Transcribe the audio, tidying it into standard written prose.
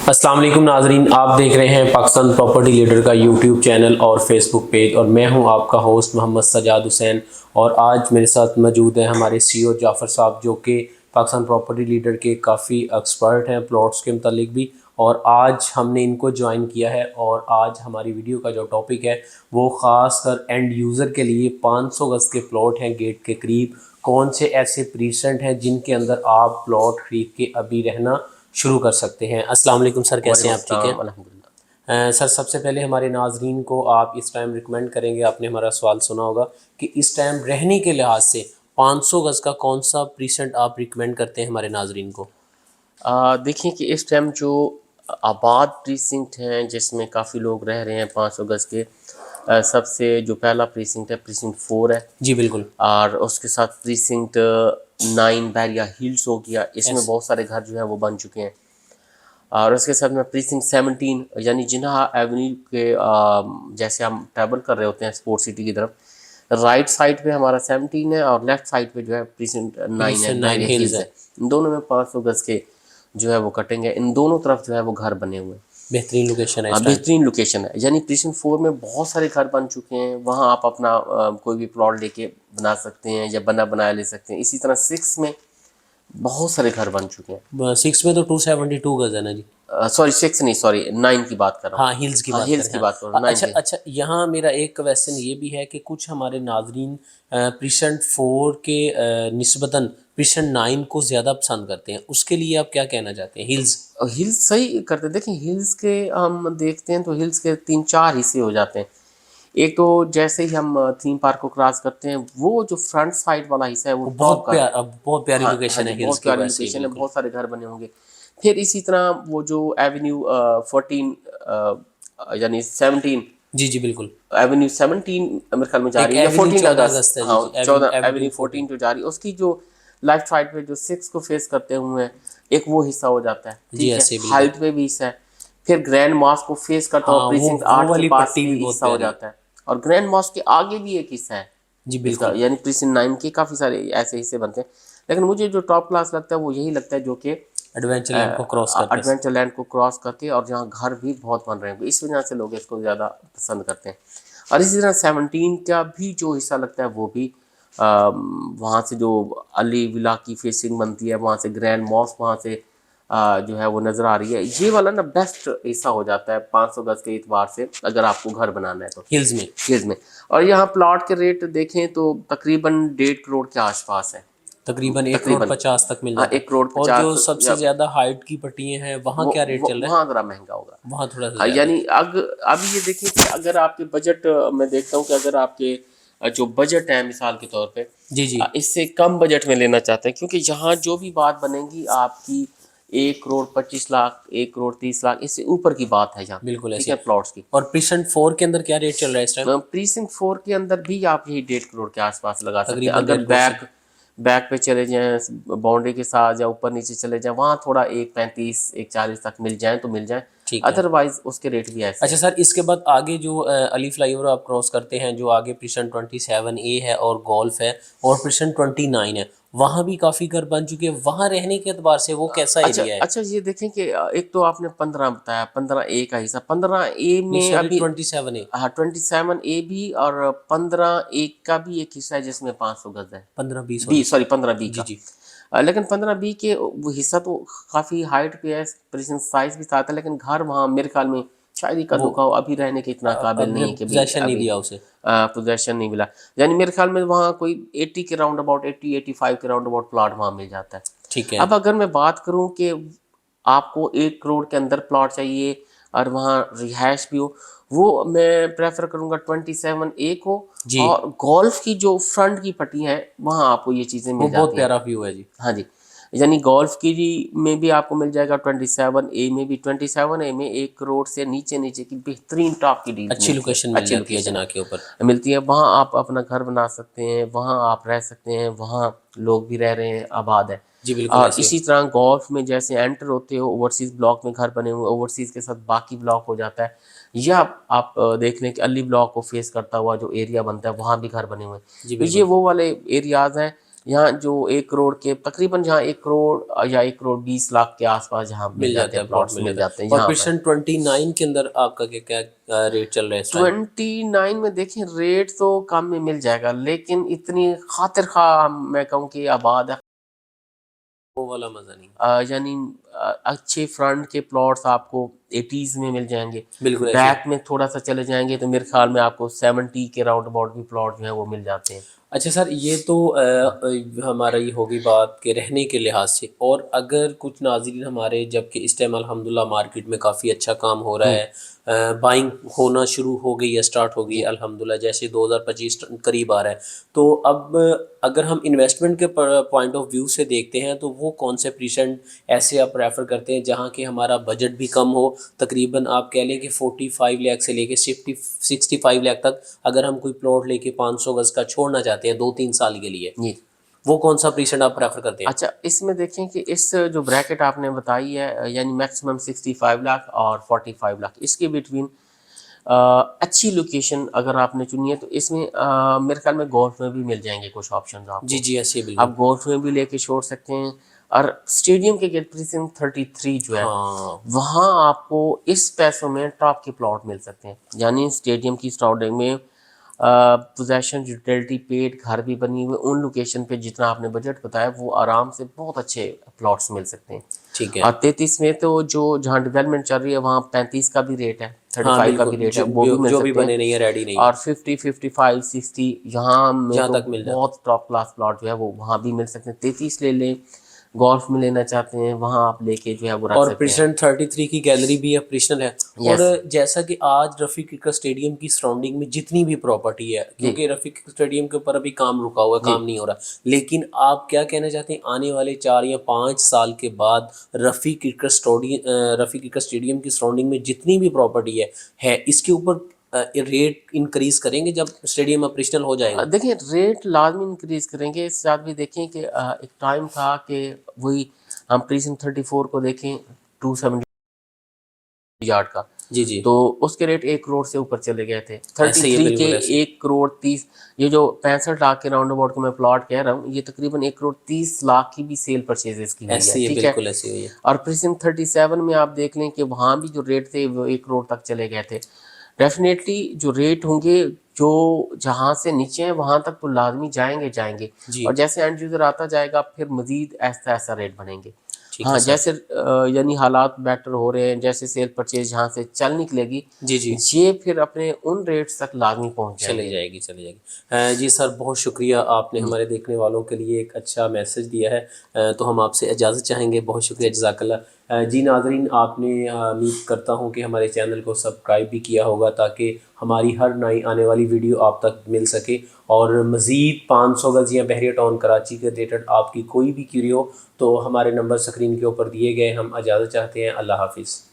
अस्सलाम वालेकुम नाजरीन, आप देख रहे हैं पाकिस्तान प्रॉपर्टी लीडर का यूट्यूब चैनल और फेसबुक पेज, और मैं हूं आपका होस्ट मोहम्मद सजाद हुसैन। और आज मेरे साथ मौजूद हैं हमारे सीईओ जाफ़र साहब, जो कि पाकिस्तान प्रॉपर्टी लीडर के काफ़ी एक्सपर्ट हैं प्लॉट्स के मतलब भी। और आज हमने इनको ज्वाइन किया है, और आज हमारी वीडियो का जो टॉपिक है वो ख़ास कर एंड यूज़र के लिए 500 गज़ के प्लॉट हैं गेट के करीब, कौन से ऐसे प्रीसेंट हैं जिनके अंदर आप प्लॉट खरीद के अभी रहना शुरू कर सकते हैं। अस्सलाम वालेकुम सर, कैसे हैं आप? ठीक है अल्हम्दुलिल्लाह। सर, सबसे पहले हमारे नाजरीन को आप इस टाइम रिकमेंड करेंगे, आपने हमारा सवाल सुना होगा कि इस टाइम रहने के लिहाज से 500 गज़ का कौन सा प्रीसेंट आप रिकमेंड करते हैं हमारे नाजरीन को? देखिए कि इस टाइम जो आबाद प्रीसिंक्ट हैं जिसमें काफ़ी लोग रह रहे हैं 500 गज़ के, सबसे जो पहला प्रीसिंक्ट है प्रीसिंक्ट 4 है जी बिल्कुल। और उसके साथ प्रीसिंक्ट 9 बैरिया हिल्स हो गया, इसमें बहुत सारे घर जो है वो बन चुके हैं। और उसके साथ में प्रीसिंक्ट 17 यानी जिन्हा एवेन्यू के जैसे हम ट्रैवल कर रहे होते हैं स्पोर्ट सिटी की तरफ, राइट साइड पे हमारा 17 है और लेफ्ट साइड पे जो है प्रीसिंक्ट 9 है, बैरिया हिल्स है। इन दोनों में 500 गज़ के जो है वो कटेंगे। इन दोनों तरफ जो है वो घर बने हुए हैं। बेहतरीन लोकेशन है, बेहतरीन लोकेशन है। यानी प्रीसिंक्ट 4 में बहुत सारे घर बन चुके हैं, वहाँ आप अपना कोई भी प्लॉट लेके बना सकते हैं या बनाया ले सकते हैं। इसी तरह 6 में बहुत सारे घर बन चुके हैं। 6 में तो 272 गज़ है ना जी? सॉरी 6 नहीं, सॉरी 9 की बात कर रहा हूँ। हाँ, हिल्स की बात कर रहा हूँ। अच्छा, यहाँ मेरा एक क्वेश्चन ये भी है कि कुछ हमारे नाजरीन प्रीसेंट 4 के निस्बतन प्रीसेंट 9 को ज़्यादा पसंद करते हैं, उसके लिए आप क्या कहना चाहते हैं? हिल्स सही करते हैं। देखिए हिल्स के हम देखते हैं तो हिल्स के 3-4 हिस्से हो जाते हैं। एक तो जैसे ही हम थीम पार्क को क्रॉस करते हैं, वो जो फ्रंट साइड वाला हिस्सा है वो बहुत प्यारी लोकेशन है, बहुत प्यारी लोकेशन है, बहुत सारे घर बने होंगे। फिर इसी तरह वो जो एवेन्यू 14 यानी 17 जी बिल्कुल, एवेन्यू 17 मेरे ख्याल में जा रही है, या 14 अगस्त, हाँ 14 एवेन्यू 14 जो जा रही है, उसकी जो लेफ्ट साइड पे जो 6 को फेस करते हुए हैं, एक वो हिस्सा हो जाता है। ठीक है, हाइट पे भी हिस्सा है। फिर ग्रैंड मॉस्क को फेस करता हुआ प्रीसिंक्ट 8 के पास भी हिस्सा हो जाता है, और ग्रैंड मॉस्क के आगे भी एक हिस्सा है जी बिल्कुल। यानी प्रीसिंक्ट 9 के काफ़ी सारे ऐसे हिस्से बनते हैं। लेकिन मुझे जो टॉप क्लास लगता है वो यही लगता है, जो कि एडवेंचर लैंड को क्रॉस करके और जहाँ घर भी बहुत बन रहे हैं, इस वजह से लोग इसको ज़्यादा पसंद करते हैं। और इसी तरह 17 का भी जो हिस्सा लगता है वो भी वहाँ से जो अली विला की फेसिंग बनती है, वहाँ से ग्रैंड मॉस्क वहाँ से जो है वो नज़र आ रही है। ये वाला ना बेस्ट हिस्सा हो जाता है 500 गज़ के एतबार से, अगर आपको घर बनाना है तो हिल्स में। और यहाँ प्लॉट के रेट देखें तो तकरीबन 1.5 करोड़ के आसपास है, तकरीबन 1 करोड़ 50 तक मिल जाता है। 1 करोड़ 50। और जो सबसे ज्यादा हाइट की पट्टियां हैं वहाँ क्या रेट चल रहा है? वहाँ ज़रा महंगा होगा, वहाँ थोड़ा सा यानी अब ये देखिए कि अगर आपके बजट, मैं देखता हूँ कि अगर आपके जो बजट है मिसाल के तौर पे जी इससे कम बजट में लेना चाहते हैं, क्योंकि यहाँ जो भी बात बनेगी आपकी 1 करोड़ 25 लाख, 1 करोड़ 30 लाख, इससे ऊपर की बात है यहाँ बिल्कुल ऐसे प्लॉट्स की। और प्रीसेंट 4 के अंदर क्या रेट चल रहा है इस टाइम? प्रीसिंक्ट 4 के अंदर भी आप यही 1.5 करोड़ के आसपास लगा सकते हैं। अगर बैक पे चले जाएं, बाउंड्री के साथ, या ऊपर नीचे चले जाएं, वहाँ थोड़ा 1.35 1.40 तक मिल जाए तो मिल जाए, अदरवाइज उसके रेट भी ऐसे। अच्छा सर, इसके बाद आगे जो अली फ्लाईओवर आप क्रॉस करते हैं, जो आगे प्रीसेंट 27A है और गोल्फ है और प्रीसेंट 29 है, वहाँ भी काफ़ी घर बन चुके हैं। वहाँ रहने के एतबार से वो कैसा एरिया है? अच्छा ये देखें कि एक तो आपने 15 बताया, 15A का हिस्सा, 15A में अभी 27A, हाँ 27A भी, और 15A का भी एक हिस्सा है जिसमें 500 गज है, 15B का। लेकिन 15B के वो हिस्सा तो काफ़ी हाइट पे है, प्रीसिंक्ट साइज भी साथ है, लेकिन घर वहाँ मेरे ख्याल में शायद ही का दुखा हो, अभी रहने के इतना काबिल नहीं है कि पोजेशन नहीं दिया उसे, पोजेशन नहीं मिला। यानी मेरे ख्याल में वहाँ कोई 80 के राउंड अबाउट, 80-85 के राउंड अबाउट प्लॉट वहाँ मिल जाता है। ठीक है। अब अगर मैं बात करूँ कि आपको 1 करोड़ के अंदर प्लॉट चाहिए और वहाँ रिहाइश भी हो, वो मैं प्रेफर करूँगा 27A को, और गोल्फ की जो फ्रंट की पट्टी है वहाँ आपको ये चीज़ें मिल जाती हैं। बहुत प्यारा व्यू है जी। हाँ जी, यानी गोल्फ की में भी आपको मिल जाएगा, 27A में भी। 27A में 1 करोड़ से नीचे की बेहतरीन टॉप की डील, अच्छी लोकेशन मिल जाती है जना के ऊपर मिलती है। वहाँ आप अपना घर बना सकते हैं, वहाँ आप रह सकते हैं, वहाँ लोग भी रह रहे हैं, आबाद है जी बिल्कुल। और इसी तरह गोल्फ में जैसे एंटर होते हो, ओवरसीज़ ब्लॉक में घर बने हुए, ओवरसीज़ के साथ बाकी ब्लॉक हो जाता है, या आप देख लें कि अली ब्लॉक को फेस करता हुआ जो एरिया बनता है वहाँ भी घर बने हुए हैं। तो ये वो वाले एरियाज़ हैं यहाँ जो 1 करोड़ के तकरीबन, जहाँ 1 करोड़ या 1 करोड़ 20 लाख के आसपास जहाँ मिल जाते हैं, प्लॉट्स मिल जाते हैं और यहाँ पर। परसेंट 29 के अंदर आपका क्या क्या रेट चल रहा है इस टाइम? 29 में देखें रेट तो कम में मिल जाएगा, लेकिन इतनी खातिर खा मैं कहूँ कि आबाद है, वो वाला मजा नहीं। यानी अच्छे फ्रंट के प्लॉट्स आपको 80s में मिल जाएंगे, बिल्कुल ऐसे। बैक में थोड़ा सा चले जाएंगे तो मेरे ख्याल में आपको 70 के राउंड अबाउट भी प्लॉट जो है वो मिल जाते हैं। अच्छा सर, ये तो हमारा ये होगी बात के रहने के लिहाज से, और अगर कुछ नाज़रीन हमारे, जबकि इस टाइम अल्हम्दुलिल्लाह मार्केट में काफ़ी अच्छा काम हो रहा है, बाइंग होना शुरू हो गई है, स्टार्ट हो गई है अल्हम्दुलिल्लाह, जैसे 2025 करीब आ रहा है, तो अब अगर हम इन्वेस्टमेंट के पॉइंट ऑफ व्यू से देखते हैं तो वो कौन से परसेंट ऐसे आप प्रेफर करते हैं जहाँ कि हमारा बजट भी कम हो, तकरीबन आप कह लें कि 45 लाख से लेके 65 लाख तक, अगर हम कोई प्लॉट लेके 500 गज का छोड़ना चाहते हैं 2-3 साल के लिए, जी, वो कौन सा परसेंट आप प्रेफर करते हैं? अच्छा, इसमें देखें कि इस जो ब्रैकेट आपने बताई है, यानी मैक्सिमम 65 लाख और 45 लाख, इसके बिटवीन अच्छी लोकेशन अगर आपने चुनी है तो इसमें मेरे ख्याल में गोल्फ में भी मिल जाएंगे कुछ ऑप्शन आपको। जी जी, ऐसे बिल्कुल। आप गोल्फ में भी लेके छोड़ सकते हैं, और स्टेडियम के गेट प्रीसिंक्ट 33 जो है, हाँ, वहाँ आपको इस पैसों में टॉप के प्लॉट मिल सकते हैं, यानी स्टेडियम की सराउंडिंग में पोजेशन यूटिलिटी पेड घर भी बनी हुई, उन लोकेशन पे जितना आपने बजट बताया वो आराम से बहुत अच्छे प्लॉट्स मिल सकते हैं। ठीक है। और 33 में तो जो जहाँ डेवलपमेंट चल रही है वहाँ 35 का भी रेट है, 35 का भी रेट है, वो भी मिल जो भी सकते बने हैं। नहीं है, रेडी नहीं है, और 50, 55, 60 यहाँ में जहाँ तो तक मिल जाए। बहुत टॉप क्लास प्लॉट जो है वो वहाँ भी मिल सकते हैं। 33 ले लें, गोल्फ में लेना चाहते हैं वहाँ आप लेके जो है वो रख और सकते हैं। प्रिशन 33 की गैलरी भी ऑपरेशनल है। Yes. और जैसा कि आज रफ़ी क्रिकेट स्टेडियम की सराउंडिंग में जितनी भी प्रॉपर्टी है, क्योंकि रफ़ी क्रिकेट स्टेडियम के ऊपर अभी काम रुका हुआ है, काम नहीं हो रहा, लेकिन आप क्या कहना चाहते हैं आने वाले 4 या 5 साल के बाद रफ़ी क्रिकेट स्टेडियम की सराउंडिंग में जितनी भी प्रॉपर्टी है इसके ऊपर रेट इंक्रीज करेंगे जब स्टेडियम ऑपरेशनल हो जाएगा? देखिए रेट लाजमी इंक्रीज करेंगे। इस साथ भी देखें कि एक टाइम था कि वही हम प्रीसिंक्ट 34 को देखें 270 यार्ड का, जी जी, तो उसके रेट 1 करोड़ से ऊपर चले गए थे। ऐसे ही 33 के बिल्कुल ऐसे। 1 करोड़ 30, ये जो 65 लाख के राउंड अबाउट को मैं प्लॉट कह रहा हूँ, ये तकरीबन 1 करोड़ 30 लाख की भी सेल परचेजेस की हुई ऐसे है, ही ठीक है। बिल्कुल ऐसे ही है। और प्रीसिंक्ट 37 में आप देख लें कि वहाँ भी जो रेट थे वो 1 करोड़ तक चले गए थे। डेफिनेटली जो रेट होंगे जो जहाँ से नीचे हैं वहाँ तक तो लाजमी जाएंगे, जी, और जैसे एंड यूज़र आता जाएगा फिर मजीद ऐसा रेट बनेंगे। ठीक हाँ, है सर। जैसे यानी हालात बेटर हो रहे हैं, जैसे सेल परचेज यहाँ से चल निकलेगी, जी जी, ये फिर अपने उन रेट्स तक लाजमी पहुँच चली जाएंगे। जाएगी। जी सर, बहुत शुक्रिया, आपने हमारे देखने वालों के लिए एक अच्छा मैसेज दिया है। तो हम आपसे इजाज़त चाहेंगे। बहुत शुक्रिया, जज़ाकल्लाह। जी नाज़रीन, आपने उम्मीद करता हूँ कि हमारे चैनल को सब्सक्राइब भी किया होगा ताकि हमारी हर नई आने वाली वीडियो आप तक मिल सके, और मज़ीद 500 गज़ या बहरिया टाउन कराची के रिलेटेड आपकी कोई भी क्यूरी हो तो हमारे नंबर स्क्रीन के ऊपर दिए गए। हम इजाज़त चाहते हैं। अल्लाह हाफिज़।